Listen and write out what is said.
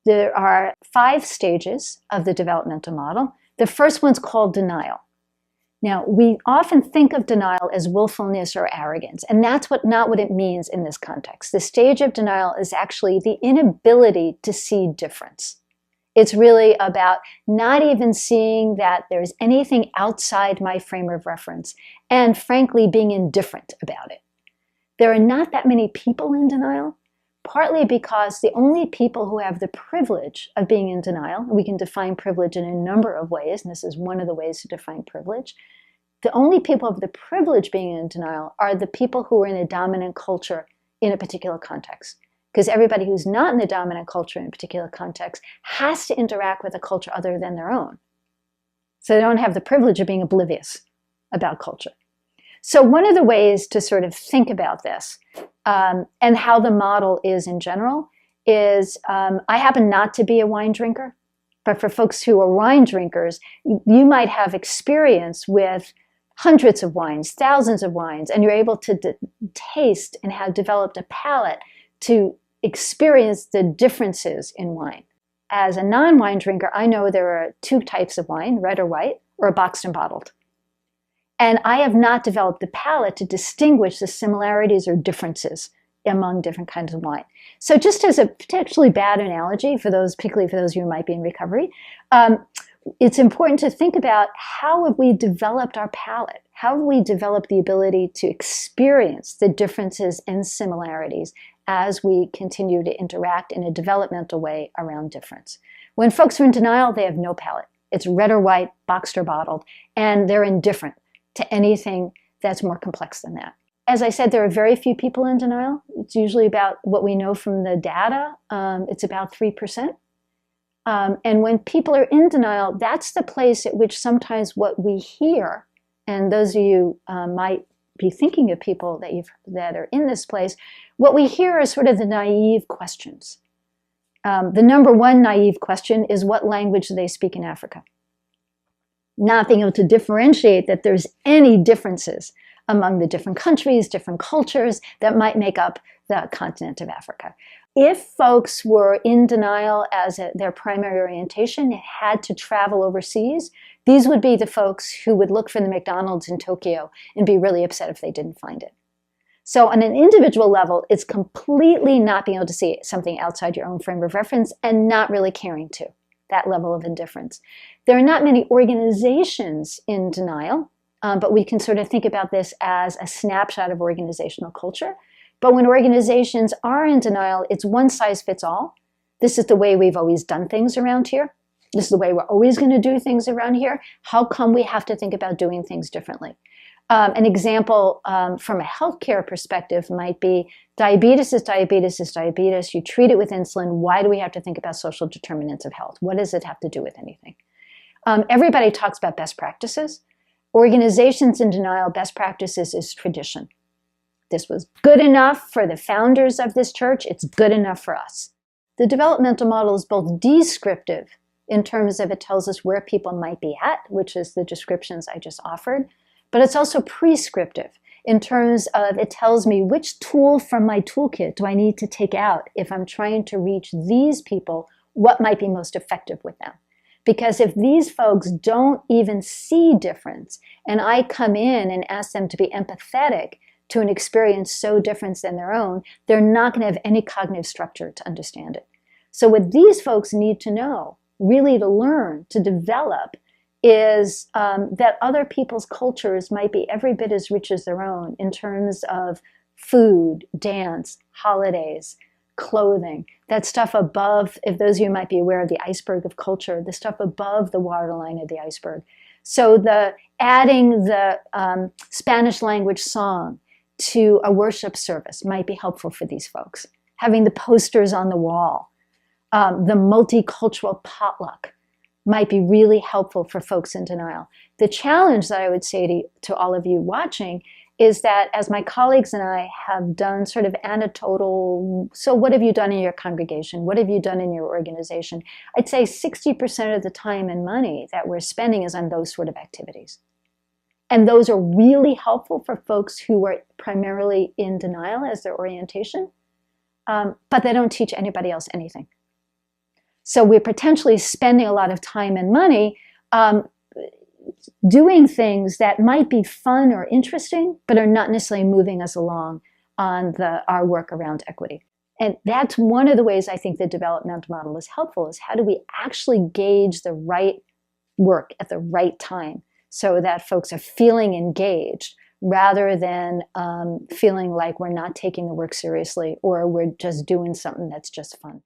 There are 5 stages of the developmental model. The first one's called denial. Now, we often think of denial as willfulness or arrogance, and that's not what it means in this context. The stage of denial is actually the inability to see difference. It's really about not even seeing that there's anything outside my frame of reference, and frankly, being indifferent about it. There are not that many people in denial, partly because the only people who have the privilege of being in denial, and we can define privilege in a number of ways, and this is one of the ways to define privilege, the only people of the privilege being in denial are the people who are in a dominant culture in a particular context. Because everybody who's not in the dominant culture in a particular context has to interact with a culture other than their own. So they don't have the privilege of being oblivious about culture. So one of the ways to sort of think about this and how the model is in general is, I happen not to be a wine drinker, but for folks who are wine drinkers, you might have experience with hundreds of wines, thousands of wines, and you're able to taste and have developed a palate to experience the differences in wine. As a non-wine drinker, I know there are 2 types of wine, red or white, or boxed and bottled. And I have not developed the palate to distinguish the similarities or differences among different kinds of wine. So just as a potentially bad analogy, particularly for those of you who might be in recovery, it's important to think about how have we developed our palate? How have we developed the ability to experience the differences and similarities as we continue to interact in a developmental way around difference? When folks are in denial, they have no palate. It's red or white, boxed or bottled, and they're indifferent to anything that's more complex than that. As I said, there are very few people in denial. It's usually about what we know from the data. It's about 3%. And when people are in denial, that's the place at which sometimes what we hear, and those of you might be thinking of people that are in this place, what we hear is sort of the naive questions. The number one naive question is, what language do they speak in Africa? Not being able to differentiate that there's any differences among the different countries, different cultures that might make up the continent of Africa. If folks were in denial as their primary orientation, had to travel overseas, these would be the folks who would look for the McDonald's in Tokyo and be really upset if they didn't find it. So on an individual level, it's completely not being able to see something outside your own frame of reference and not really caring to that level of indifference. There are not many organizations in denial, but we can sort of think about this as a snapshot of organizational culture. But when organizations are in denial, it's one size fits all. This is the way we've always done things around here. This is the way we're always going to do things around here. How come we have to think about doing things differently? An example from a healthcare perspective might be diabetes is diabetes is diabetes. You treat it with insulin. Why do we have to think about social determinants of health? What does it have to do with anything? Everybody talks about best practices. Organizations in denial, best practices is tradition. This was good enough for the founders of this church. It's good enough for us. The developmental model is both descriptive in terms of it tells us where people might be at, which is the descriptions I just offered, but it's also prescriptive in terms of it tells me which tool from my toolkit do I need to take out if I'm trying to reach these people, what might be most effective with them. Because if these folks don't even see difference, and I come in and ask them to be empathetic to an experience so different than their own, they're not going to have any cognitive structure to understand it. So what these folks need to know, really to learn, to develop, is that other people's cultures might be every bit as rich as their own in terms of food, dance, holidays, clothing, that stuff above, if those of you might be aware of the iceberg of culture, the stuff above the waterline of the iceberg. So adding the Spanish language song to a worship service might be helpful for these folks. Having the posters on the wall, the multicultural potluck might be really helpful for folks in denial. The challenge that I would say to all of you watching is that as my colleagues and I have done sort of anecdotal, so what have you done in your congregation? What have you done in your organization? I'd say 60% of the time and money that we're spending is on those sort of activities. And those are really helpful for folks who are primarily in denial as their orientation, but they don't teach anybody else anything. So we're potentially spending a lot of time and money doing things that might be fun or interesting, but are not necessarily moving us along on our work around equity. And that's one of the ways I think the developmental model is helpful, is how do we actually gauge the right work at the right time so that folks are feeling engaged rather than feeling like we're not taking the work seriously or we're just doing something that's just fun.